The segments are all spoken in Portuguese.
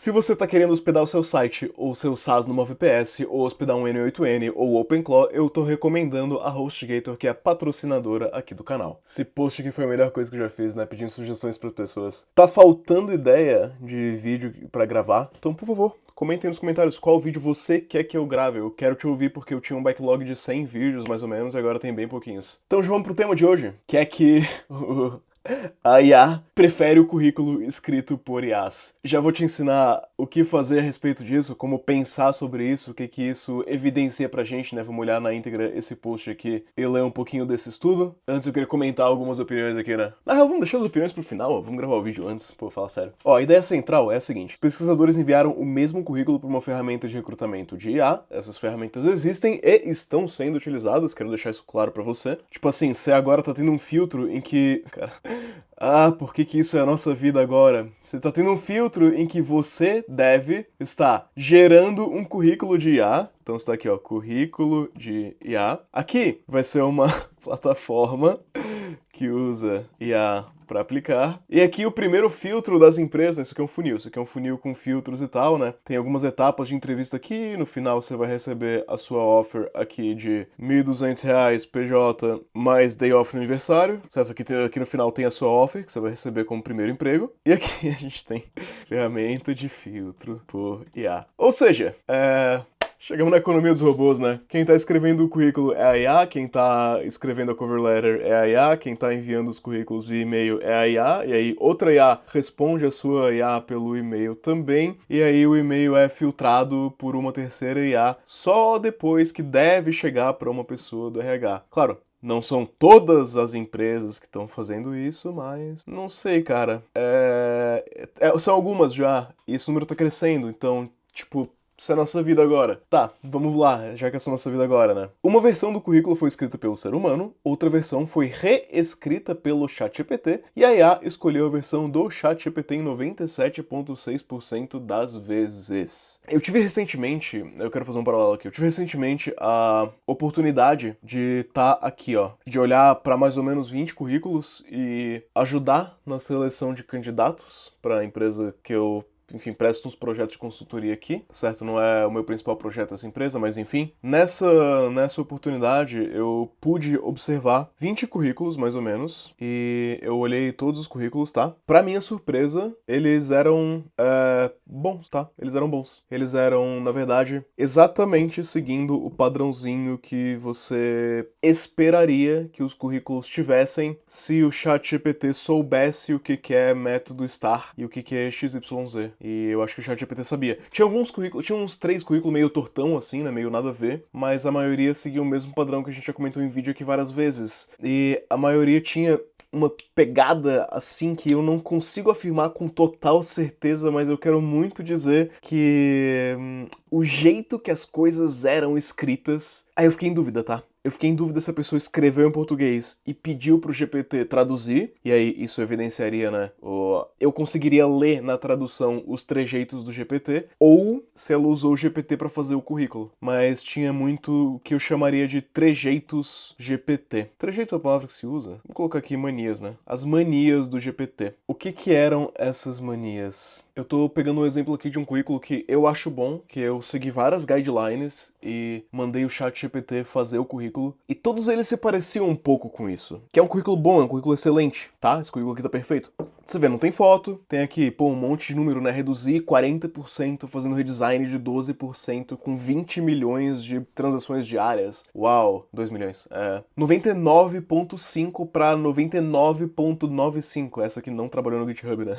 Se você tá querendo hospedar o seu site ou seu SaaS numa VPS, ou hospedar um N8N ou OpenClaw, eu tô recomendando a HostGator, que é a patrocinadora aqui do canal. Esse post aqui foi a melhor coisa que eu já fiz, né? Pedindo sugestões para pessoas. Tá faltando ideia de vídeo pra gravar? Então, por favor, comentem nos comentários qual vídeo você quer que eu grave. Eu quero te ouvir porque eu tinha um backlog de 100 vídeos, mais ou menos, e agora tem bem pouquinhos. Então já vamos pro tema de hoje, que é que a IA prefere o currículo escrito por IAs. Já vou te ensinar o que fazer a respeito disso, como pensar sobre isso, o que isso evidencia pra gente, né? Vamos olhar na íntegra esse post aqui e ler um pouquinho desse estudo. Antes eu queria comentar algumas opiniões aqui, né? Na real, vamos deixar as opiniões pro final, ó. Vamos gravar o vídeo antes, pô, falar sério. Ó, a ideia central é a seguinte. Pesquisadores enviaram o mesmo currículo para uma ferramenta de recrutamento de IA. Essas ferramentas existem e estão sendo utilizadas, quero deixar isso claro pra você. Tipo assim, você agora tá tendo um filtro em que... Cara... Ah, por que isso é a nossa vida agora? Você tá tendo um filtro em que você deve estar gerando um currículo de IA. Então está aqui, ó, currículo de IA. Aqui vai ser uma plataforma que usa IA para aplicar. E aqui o primeiro filtro das empresas, isso aqui é um funil, isso aqui é um funil com filtros e tal, né? Tem algumas etapas de entrevista aqui, no final você vai receber a sua offer aqui de R$ 1.200 PJ mais day off no aniversário, certo? Aqui no final tem a sua offer, que você vai receber como primeiro emprego. E aqui a gente tem ferramenta de filtro por IA. Ou seja, chegamos na economia dos robôs, né? Quem tá escrevendo o currículo é a IA, quem tá escrevendo a cover letter é a IA, quem tá enviando os currículos de e-mail é a IA, e aí outra IA responde a sua IA pelo e-mail também, e aí o e-mail é filtrado por uma terceira IA só depois que deve chegar para uma pessoa do RH. Claro, não são todas as empresas que estão fazendo isso, mas não sei, cara. São algumas já, e esse número tá crescendo, então, tipo... Isso é a nossa vida agora. Tá, vamos lá, já que é a nossa vida agora, né? Uma versão do currículo foi escrita pelo ser humano, outra versão foi reescrita pelo ChatGPT, e a IA escolheu a versão do ChatGPT em 97,6% das vezes. Eu quero fazer um paralelo aqui, eu tive recentemente a oportunidade de estar aqui, ó, de olhar para mais ou menos 20 currículos e ajudar na seleção de candidatos para a empresa que eu presto uns projetos de consultoria aqui, certo? Não é o meu principal projeto essa empresa, mas enfim. Nessa oportunidade, eu pude observar 20 currículos, mais ou menos, e eu olhei todos os currículos, tá? Pra minha surpresa, eles eram bons, tá? Eles eram bons. Eles eram, na verdade, exatamente seguindo o padrãozinho que você esperaria que os currículos tivessem se o ChatGPT soubesse o que é método STAR e o que é XYZ. E eu acho que o ChatGPT sabia. Tinha uns 3 currículos meio tortão, assim, né? Meio nada a ver. Mas a maioria seguia o mesmo padrão que a gente já comentou em vídeo aqui várias vezes. E a maioria tinha uma pegada, assim, que eu não consigo afirmar com total certeza, mas eu quero muito dizer que o jeito que as coisas eram escritas... Aí eu fiquei em dúvida, tá? Eu fiquei em dúvida se a pessoa escreveu em português e pediu pro GPT traduzir, e aí isso evidenciaria, né? Eu conseguiria ler na tradução os trejeitos do GPT, ou se ela usou o GPT para fazer o currículo. Mas tinha muito o que eu chamaria de trejeitos GPT. Trejeitos é a palavra que se usa? Vou colocar aqui manias, né? As manias do GPT. O que eram essas manias? Eu tô pegando um exemplo aqui de um currículo que eu acho bom, que eu segui várias guidelines e mandei o ChatGPT fazer o currículo, e todos eles se pareciam um pouco com isso. Que é um currículo bom, é um currículo excelente, tá? Esse currículo aqui tá perfeito. Você vê, não tem foto, tem aqui, pô, um monte de número, né? Reduzir 40%, fazendo redesign de 12%, com 20 milhões de transações diárias. Uau, 2 milhões. 99,5 para 99,95. Essa aqui não trabalhou no GitHub, né?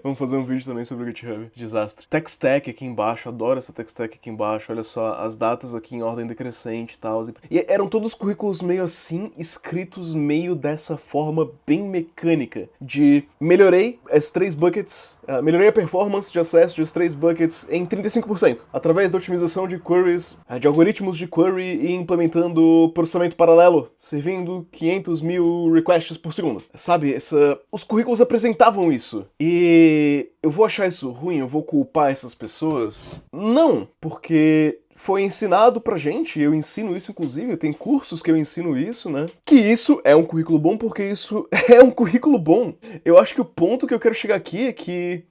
Vamos fazer um vídeo também sobre o GitHub. Desastre. Tech Stack aqui embaixo, adoro essa Tech Stack aqui embaixo. Olha só, as datas aqui em ordem decrescente e tal. E eram todos currículos meio assim, escritos meio dessa forma bem mecânica. De melhorei S3 buckets, melhorei a performance de acesso de S3 buckets em 35%. Através da otimização de queries, de algoritmos de query e implementando processamento paralelo, servindo 500 mil requests por segundo. Sabe, os currículos apresentavam isso. E eu vou achar isso ruim? Eu vou culpar essas pessoas? Não, porque foi ensinado pra gente, eu ensino isso inclusive, tem cursos que eu ensino isso, né? Que isso é um currículo bom porque isso é um currículo bom. Eu acho que o ponto que eu quero chegar aqui é que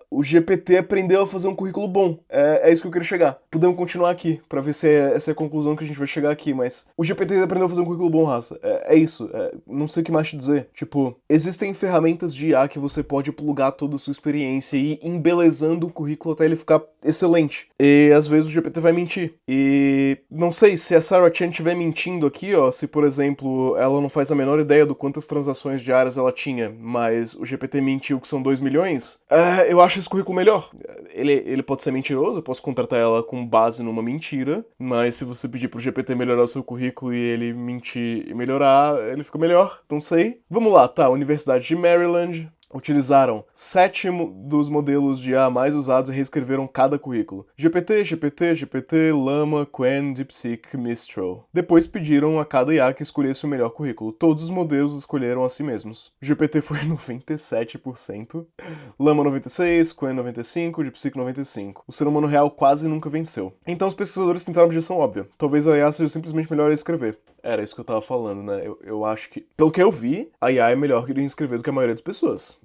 o GPT aprendeu a fazer um currículo bom. É isso que eu quero chegar. Podemos continuar aqui, pra ver se essa é a conclusão que a gente vai chegar aqui, mas o GPT aprendeu a fazer um currículo bom, raça. É isso. Não sei o que mais te dizer. Tipo, existem ferramentas de IA que você pode plugar toda a sua experiência e ir embelezando o currículo até ele ficar excelente. E às vezes o GPT vai mentir. E não sei, se a Sarah Chan estiver mentindo aqui, ó, se por exemplo ela não faz a menor ideia do quantas transações diárias ela tinha, mas o GPT mentiu que são 2 milhões, eu acho esse currículo melhor. Ele pode ser mentiroso, eu posso contratar ela com base numa mentira, mas se você pedir pro GPT melhorar o seu currículo e ele mentir e melhorar, ele fica melhor, não sei. Vamos lá, tá, Universidade de Maryland. Utilizaram 7 dos modelos de IA mais usados e reescreveram cada currículo. GPT, Llama, Qwen, DeepSeek, Mistral. Depois pediram a cada IA que escolhesse o melhor currículo. Todos os modelos escolheram a si mesmos. GPT foi 97%, Llama 96%, Qwen 95%, DeepSeek 95%. O ser humano real quase nunca venceu. Então os pesquisadores tentaram uma objeção óbvia. Talvez a IA seja simplesmente melhor a escrever. Era isso que eu tava falando, né? Eu acho que, pelo que eu vi, a IA é melhor que escrever do que a maioria das pessoas.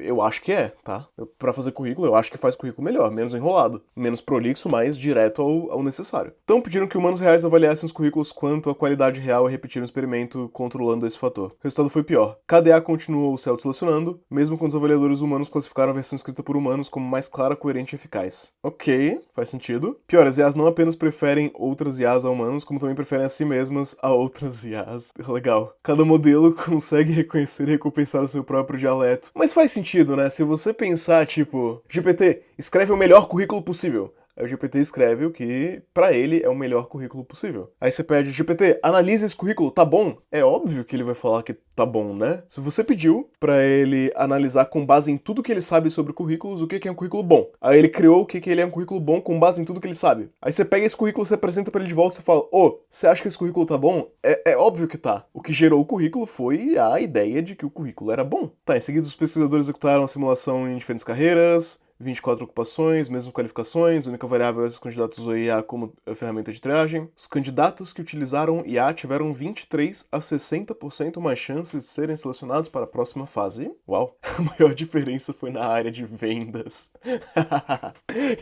Eu acho que é, tá? Pra fazer currículo, eu acho que faz currículo melhor, menos enrolado, menos prolixo, mais direto ao necessário. Então pediram que humanos reais avaliassem os currículos quanto à qualidade real e repetiram o experimento controlando esse fator. O resultado foi pior. Cada IA continuou se auto-selecionando, mesmo quando os avaliadores humanos classificaram a versão escrita por humanos como mais clara, coerente e eficaz. Ok, faz sentido. Pior, as IAs não apenas preferem outras IAs a humanos, como também preferem a si mesmas a outras IAs. Legal. Cada modelo consegue reconhecer e recompensar o seu próprio dialeto. Mas faz sentido, né? Se você pensar, tipo, GPT, escreve o melhor currículo possível. Aí o GPT escreve o que, pra ele, é o melhor currículo possível. Aí você pede, GPT, analisa esse currículo, tá bom? É óbvio que ele vai falar que tá bom, né? Se você pediu pra ele analisar com base em tudo que ele sabe sobre currículos, o que é um currículo bom. Aí ele criou o que ele é um currículo bom com base em tudo que ele sabe. Aí você pega esse currículo, você apresenta pra ele de volta e você fala, você acha que esse currículo tá bom? É óbvio que tá. O que gerou o currículo foi a ideia de que o currículo era bom. Tá, em seguida os pesquisadores executaram a simulação em diferentes carreiras, 24 ocupações, mesmas qualificações, única variável era se os candidatos usam IA como ferramenta de triagem. Os candidatos que utilizaram IA tiveram 23 a 60% mais chances de serem selecionados para a próxima fase. Uau! A maior diferença foi na área de vendas.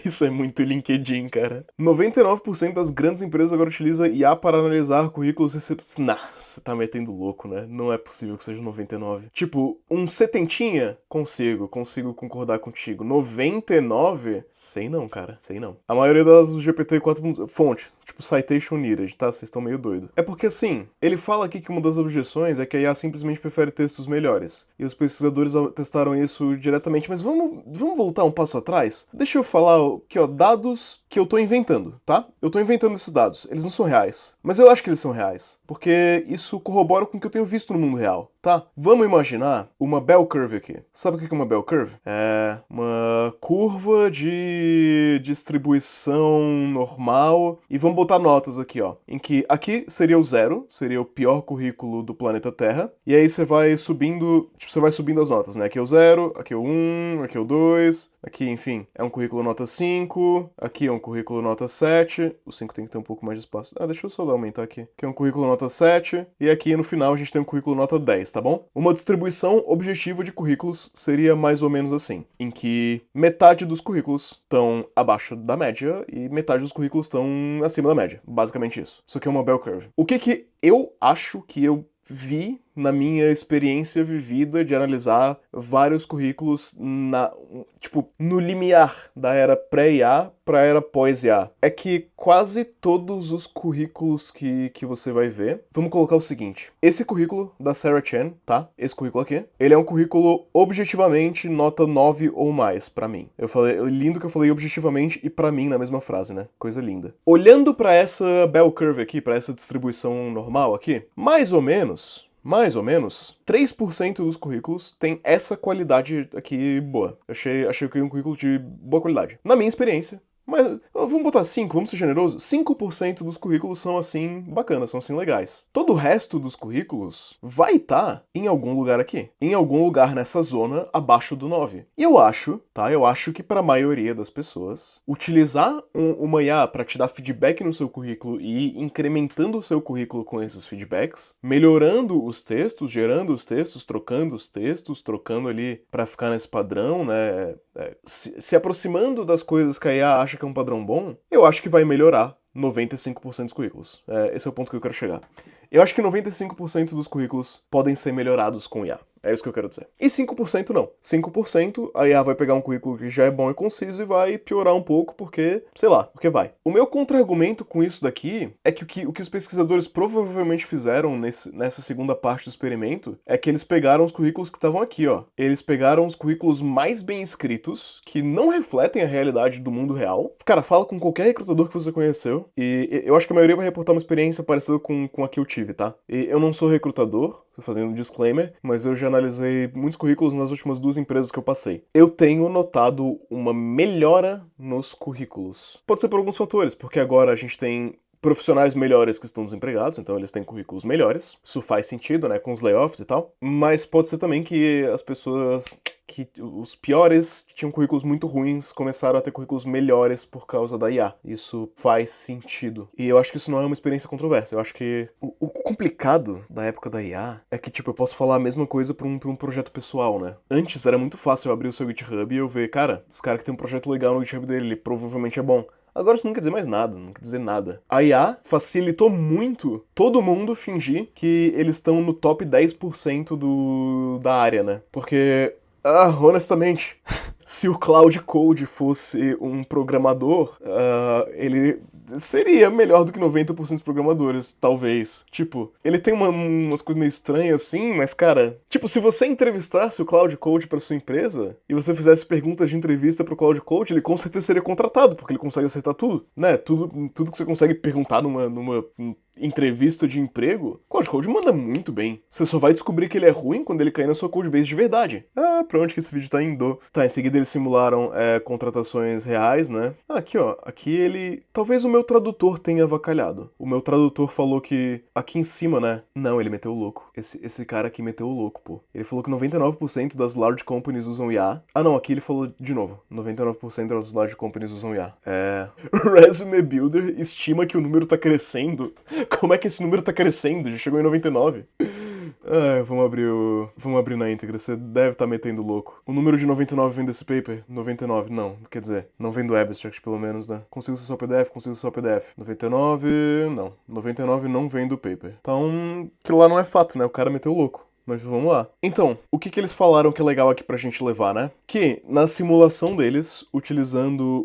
Isso é muito LinkedIn, cara. 99% das grandes empresas agora utilizam IA para analisar currículos você tá metendo louco, né? Não é possível que seja 99. Tipo, um setentinha? Consigo concordar contigo. 99? Sei não, cara. Sei não. A maioria das do GPT 4.0... Fonte, tipo Citation Needed, tá? Vocês estão meio doidos. É porque, assim, ele fala aqui que uma das objeções é que a IA simplesmente prefere textos melhores. E os pesquisadores testaram isso diretamente. Mas vamos voltar um passo atrás? Deixa eu falar aqui, ó, dados que eu tô inventando, tá? Eu tô inventando esses dados. Eles não são reais. Mas eu acho que eles são reais. Porque isso corrobora com o que eu tenho visto no mundo real, tá? Vamos imaginar uma bell curve aqui. Sabe o que é uma bell curve? É uma curva de distribuição normal. E vamos botar notas aqui, ó. Em que aqui seria o 0, seria o pior currículo do planeta Terra. E aí você vai subindo, tipo, você vai subindo as notas, né? Aqui é o 0, aqui é o 1, aqui é o 2, aqui, enfim, é um currículo nota 5, aqui é um currículo nota 7, o 5 tem que ter um pouco mais de espaço. Deixa eu só aumentar aqui. Aqui é um currículo nota 7, e aqui no final a gente tem um currículo nota 10, tá bom? Uma distribuição objetiva de currículos seria mais ou menos assim, em que metade dos currículos estão abaixo da média e metade dos currículos estão acima da média. Basicamente isso. Isso aqui é uma bell curve. O que eu acho que eu vi na minha experiência vivida de analisar vários currículos no limiar da era pré-IA para a era pós-IA. É que quase todos os currículos que você vai ver, vamos colocar o seguinte, esse currículo da Sarah Chan, tá? Esse currículo aqui, ele é um currículo objetivamente nota 9 ou mais pra mim. Eu falei, lindo que eu falei objetivamente e pra mim na mesma frase, né? Coisa linda. Olhando pra essa bell curve aqui, pra essa distribuição normal aqui, mais ou menos, 3% dos currículos tem essa qualidade aqui boa. Achei que é um currículo de boa qualidade. Na minha experiência, Mas vamos botar 5, vamos ser generosos. 5% dos currículos são assim bacanas, são assim legais. Todo o resto dos currículos vai estar em algum lugar aqui. Em algum lugar nessa zona abaixo do 9. E eu acho, tá? Eu acho que para a maioria das pessoas, utilizar uma IA para te dar feedback no seu currículo e ir incrementando o seu currículo com esses feedbacks, melhorando os textos, gerando os textos, trocando os textos, trocando ali para ficar nesse padrão, né? Se aproximando das coisas que a IA acha que é um padrão bom, eu acho que vai melhorar 95% dos currículos. Esse é o ponto que eu quero chegar. Eu acho que 95% dos currículos podem ser melhorados com IA. É isso que eu quero dizer. E 5% não. 5% a IA vai pegar um currículo que já é bom e conciso e vai piorar um pouco porque, sei lá, porque vai. O meu contra-argumento com isso daqui é que o que os pesquisadores provavelmente fizeram nessa segunda parte do experimento é que eles pegaram os currículos que estavam aqui, ó. Eles pegaram os currículos mais bem escritos, que não refletem a realidade do mundo real. Cara, fala com qualquer recrutador que você conheceu e eu acho que a maioria vai reportar uma experiência parecida com a que eu tive, tá? E eu não sou recrutador, tô fazendo um disclaimer, mas eu já analisei muitos currículos nas últimas 2 empresas que eu passei. Eu tenho notado uma melhora nos currículos. Pode ser por alguns fatores, porque agora a gente tem profissionais melhores que estão desempregados, então eles têm currículos melhores. Isso faz sentido, né, com os layoffs e tal. Mas pode ser também que as pessoas que os piores que tinham currículos muito ruins começaram a ter currículos melhores por causa da IA. Isso faz sentido. E eu acho que isso não é uma experiência controversa. Eu acho que o complicado da época da IA é que, tipo, eu posso falar a mesma coisa pra um projeto pessoal, né? Antes era muito fácil eu abrir o seu GitHub e eu ver, cara, esse cara que tem um projeto legal no GitHub dele, ele provavelmente é bom. Agora isso não quer dizer mais nada, não quer dizer nada. A IA facilitou muito todo mundo fingir que eles estão no top 10% da área, né? Porque, honestamente, se o Cloud Code fosse um programador, ele seria melhor do que 90% dos programadores, talvez. Tipo, ele tem umas coisas meio estranhas assim, mas, cara, tipo, se você entrevistasse o Cloud Code pra sua empresa e você fizesse perguntas de entrevista pro Cloud Code, ele com certeza seria contratado, porque ele consegue acertar tudo, né? Tudo que você consegue perguntar numa entrevista de emprego, o Cloud Code manda muito bem. Você só vai descobrir que ele é ruim quando ele cair na sua codebase de verdade. Pra onde que esse vídeo tá indo? Tá, em seguida eles simularam contratações reais, né? Aqui, ó. Aqui ele... Talvez o meu tradutor tenha avacalhado. O meu tradutor falou que... Aqui em cima, né? Não, ele meteu o louco. Esse cara aqui meteu o louco, pô. Ele falou que 99% das large companies usam IA. Ah, não. Aqui ele falou de novo. 99% das large companies usam IA. O Resume Builder estima que o número tá crescendo. Como é que esse número tá crescendo? Já chegou em 99. Vamos abrir na íntegra, você deve estar metendo louco. O número de 99 vem desse paper? 99, não, quer dizer, não vem do abstract pelo menos, né? Consigo acessar o PDF? Consigo acessar o PDF. 99, não. 99 não vem do paper. Então, aquilo lá não é fato, né? O cara meteu louco. Mas vamos lá. Então, o que eles falaram que é legal aqui pra gente levar, né? Que na simulação deles, utilizando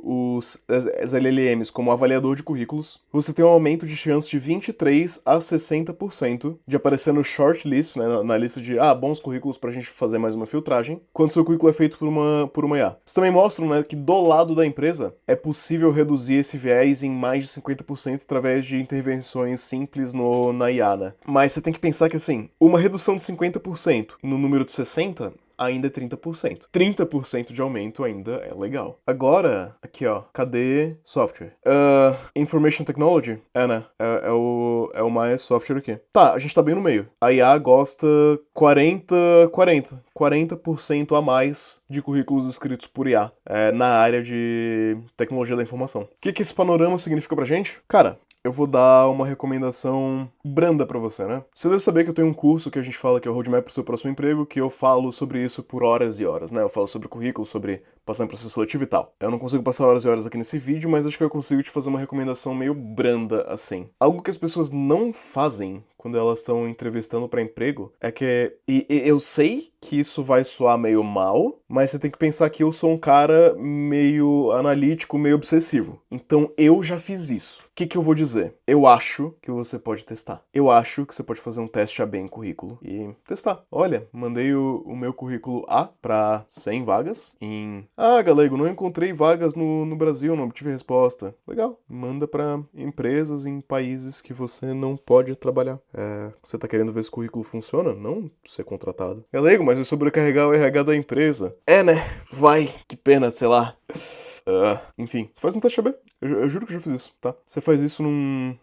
as LLMs como avaliador de currículos, você tem um aumento de chance de 23 a 60% de aparecer no shortlist, né? Na lista de, bons currículos pra gente fazer mais uma filtragem, quando seu currículo é feito por uma IA. Isso também mostra, né, que do lado da empresa é possível reduzir esse viés em mais de 50% através de intervenções simples na IA, né? Mas você tem que pensar que, assim, uma redução de 50% no número de 60 ainda é 30%. 30% de aumento ainda é legal. Agora, aqui ó, cadê software? Information Technology? Né? É o mais software aqui. Tá, a gente tá bem no meio. A IA gosta 40% a mais de currículos escritos por IA na área de tecnologia da informação. O que esse panorama significa pra gente? Cara, eu vou dar uma recomendação branda pra você, né? Você deve saber que eu tenho um curso que a gente fala que é o Roadmap pro seu próximo emprego, que eu falo sobre isso por horas e horas, né? Eu falo sobre currículo, sobre passar em processo seletivo e tal. Eu não consigo passar horas e horas aqui nesse vídeo, mas acho que eu consigo te fazer uma recomendação meio branda, assim. Algo que as pessoas não fazem quando elas estão entrevistando pra emprego é que... E eu sei que isso vai soar meio mal, mas você tem que pensar que eu sou um cara meio analítico, meio obsessivo. Então eu já fiz isso. O que eu vou dizer? Eu acho que você pode testar. Eu acho que você pode fazer um teste AB em currículo e testar. Olha, mandei o meu currículo A pra 100 vagas em... Galego, não encontrei vagas no Brasil, não obtive resposta. Legal. Manda pra empresas em países que você não pode trabalhar. Você tá querendo ver se o currículo funciona? Não ser contratado. Galego, mas vai sobrecarregar o RH da empresa. Né? Vai. Que pena, sei lá. Enfim, você faz um teste AB. Eu juro que eu já fiz isso, tá? Você faz isso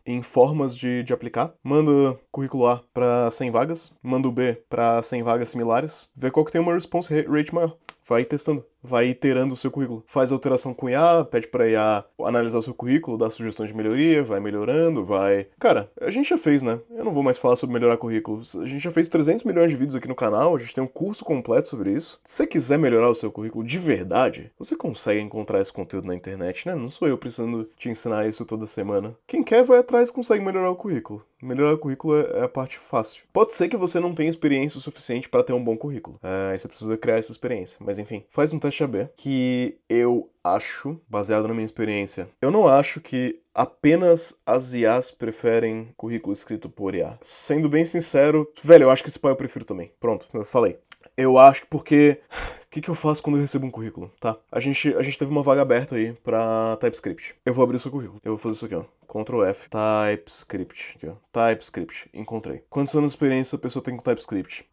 em formas de aplicar. Manda currículo A pra 100 vagas, manda o B pra 100 vagas similares, vê qual que tem uma response rate maior. Vai testando, vai iterando o seu currículo. Faz alteração com IA, pede pra IA analisar o seu currículo, dar sugestões de melhoria, vai melhorando, vai... Cara, a gente já fez, né? Eu não vou mais falar sobre melhorar currículos. A gente já fez 300 milhões de vídeos aqui no canal, a gente tem um curso completo sobre isso. Se você quiser melhorar o seu currículo de verdade, você consegue encontrar esse conteúdo na internet, né? Não sou eu precisando te ensinar isso toda semana. Quem quer vai atrás e consegue melhorar o currículo. Melhorar o currículo é a parte fácil. Pode ser que você não tenha experiência o suficiente para ter um bom currículo. Aí você precisa criar essa experiência. Mas enfim, faz um teste AB que eu acho, baseado na minha experiência, eu não acho que apenas as IAs preferem currículo escrito por IA. Sendo bem sincero, velho, eu acho que esse pai eu prefiro também. Pronto, eu falei. Eu acho que porque... O que eu faço quando eu recebo um currículo, tá? A gente teve uma vaga aberta aí pra TypeScript. Eu vou abrir o seu currículo. Eu vou fazer isso aqui, ó. Ctrl F. TypeScript. Aqui, ó. TypeScript. Encontrei. Quantos anos de experiência a pessoa tem com TypeScript?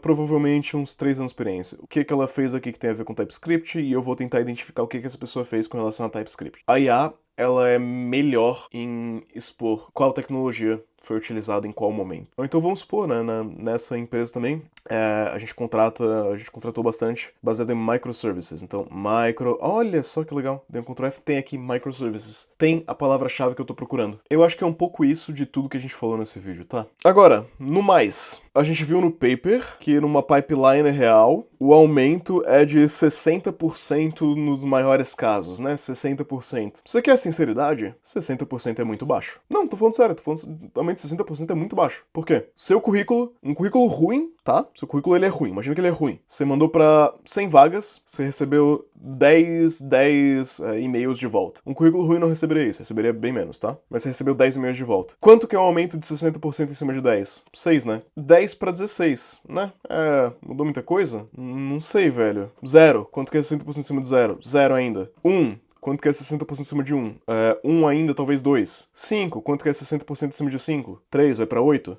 Provavelmente uns 3 anos de experiência. O que ela fez aqui que tem a ver com TypeScript? E eu vou tentar identificar o que essa pessoa fez com relação a TypeScript. A IA, ela é melhor em expor qual tecnologia foi utilizada em qual momento. Ou então vamos supor, né, nessa empresa também, a gente contratou bastante baseado em microservices. Então, olha só que legal, deu um Ctrl F, tem aqui microservices. Tem a palavra-chave que eu tô procurando. Eu acho que é um pouco isso de tudo que a gente falou nesse vídeo, tá? Agora, no mais, a gente viu no paper que numa pipeline real, o aumento é de 60% nos maiores casos, né? 60%. Você quer sinceridade? 60% é muito baixo. Não, tô falando sério, aumento de 60% é muito baixo. Por quê? Seu currículo, um currículo ruim, tá? Seu currículo ele é ruim, imagina que ele é ruim. Você mandou pra 100 vagas, você recebeu 10 e-mails de volta. Um currículo ruim não receberia isso, receberia bem menos, tá? Mas você recebeu 10 e-mails de volta. Quanto que é um aumento de 60% em cima de 10? 6, né? 10 pra 16, né? Mudou muita coisa? Não sei, velho. 0. Quanto que é 60% em cima de 0? 0 ainda. 1. Quanto que é 60% em cima de 1? 1 ainda, talvez 2. 5. Quanto que é 60% em cima de 5? 3, vai pra 8?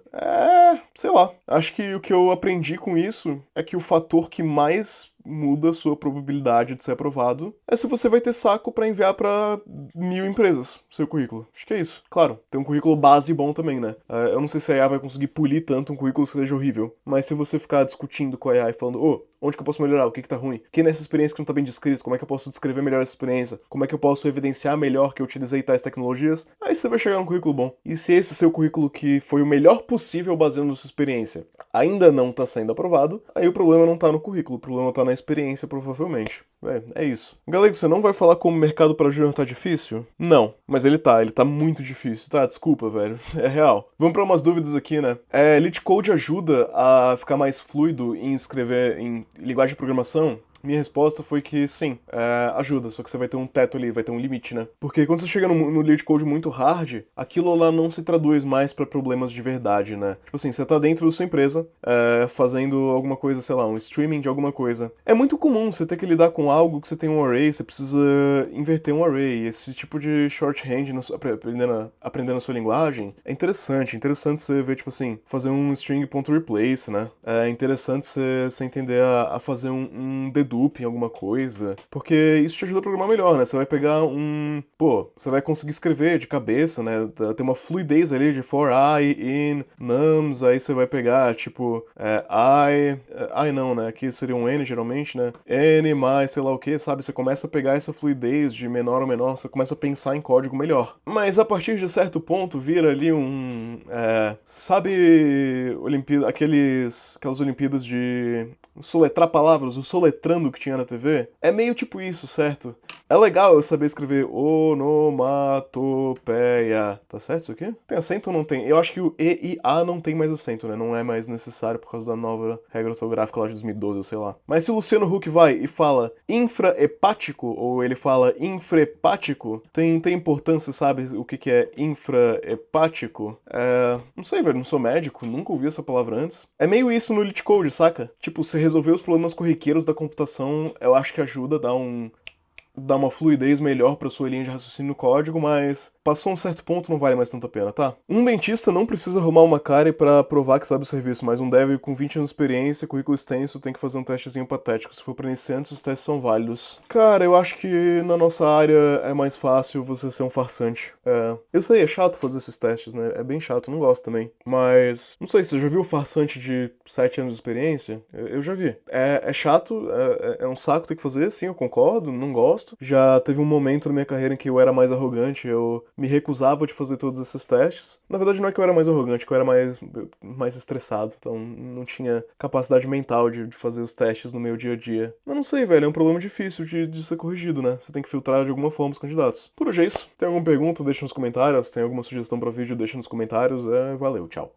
Sei lá. Acho que o que eu aprendi com isso é que o fator que mais muda a sua probabilidade de ser aprovado é se você vai ter saco pra enviar pra 1000 empresas seu currículo. Acho que é isso. Claro, tem um currículo base bom também, né? Eu não sei se a IA vai conseguir polir tanto um currículo que seja horrível, mas se você ficar discutindo com a IA e falando, onde que eu posso melhorar? O que tá ruim? O que nessa experiência que não tá bem descrito? Como é que eu posso descrever melhor essa experiência? Como é que eu posso evidenciar melhor que eu utilizei tais tecnologias? Aí você vai chegar num currículo bom. E se esse seu currículo que foi o melhor possível baseado na sua experiência ainda não tá sendo aprovado, aí o problema não tá no currículo, o problema tá na experiência, provavelmente. É isso. Galera, você não vai falar como o mercado para júnior tá difícil? Não, mas ele tá muito difícil, tá? Desculpa, velho, é real. Vamos para umas dúvidas aqui, né? LeetCode ajuda a ficar mais fluido em escrever em linguagem de programação? Minha resposta foi que sim, ajuda, só que você vai ter um teto ali, vai ter um limite, né? Porque quando você chega no LeetCode muito hard, aquilo lá não se traduz mais pra problemas de verdade, né? Tipo assim, você tá dentro da sua empresa, fazendo alguma coisa, sei lá, um streaming de alguma coisa. É muito comum você ter que lidar com algo que você tem um array, você precisa inverter um array. Esse tipo de shorthand, aprendendo a sua linguagem, é interessante você ver, tipo assim, fazer um string.replace, né? É interessante você entender a fazer um dedupe em alguma coisa, porque isso te ajuda a programar melhor, né? Você vai pegar você vai conseguir escrever de cabeça, né? Tem uma fluidez ali de for I, in, nums, aí você vai pegar, tipo, I não, né? Aqui seria um N, geralmente, né? N mais sei lá o que, sabe? Você começa a pegar essa fluidez de menor a menor, você começa a pensar em código melhor. Mas a partir de certo ponto, vira ali sabe, aquelas Olimpíadas de soletrar palavras, o soletrando que tinha na TV? É meio tipo isso, certo? É legal eu saber escrever onomatopeia. Tá certo isso aqui? Tem acento ou não tem? Eu acho que o E e A não tem mais acento, né? Não é mais necessário por causa da nova regra ortográfica lá de 2012, ou sei lá. Mas se o Luciano Huck vai e fala infrahepático, ou ele fala infrahepático, tem importância, sabe? O que é infrahepático? Não sei, velho, não sou médico, nunca ouvi essa palavra antes. É meio isso no LeetCode, saca? Tipo, você resolver os problemas corriqueiros da computação, eu acho que ajuda a dar uma fluidez melhor pra sua linha de raciocínio no código, mas passou um certo ponto, não vale mais tanto a pena, tá? Um dentista não precisa arrumar uma cárie pra provar que sabe o serviço, mas um dev com 20 anos de experiência, currículo extenso, tem que fazer um testezinho patético. Se for pra iniciantes, os testes são válidos. Cara, eu acho que na nossa área é mais fácil você ser um farsante. Eu sei, é chato fazer esses testes, né? É bem chato, não gosto também. Mas, não sei, você já viu o farsante de 7 anos de experiência? Eu já vi. É chato, é um saco ter que fazer, sim, eu concordo, não gosto. Já teve um momento na minha carreira em que eu era mais arrogante, eu me recusava de fazer todos esses testes. Na verdade, não é que eu era mais arrogante, que eu era mais estressado. Então, não tinha capacidade mental de fazer os testes no meu dia a dia. Mas não sei, velho, é um problema difícil de ser corrigido, né? Você tem que filtrar de alguma forma os candidatos. Por hoje é isso. Tem alguma pergunta? Deixa nos comentários. Tem alguma sugestão para vídeo? Deixa nos comentários. Valeu, tchau.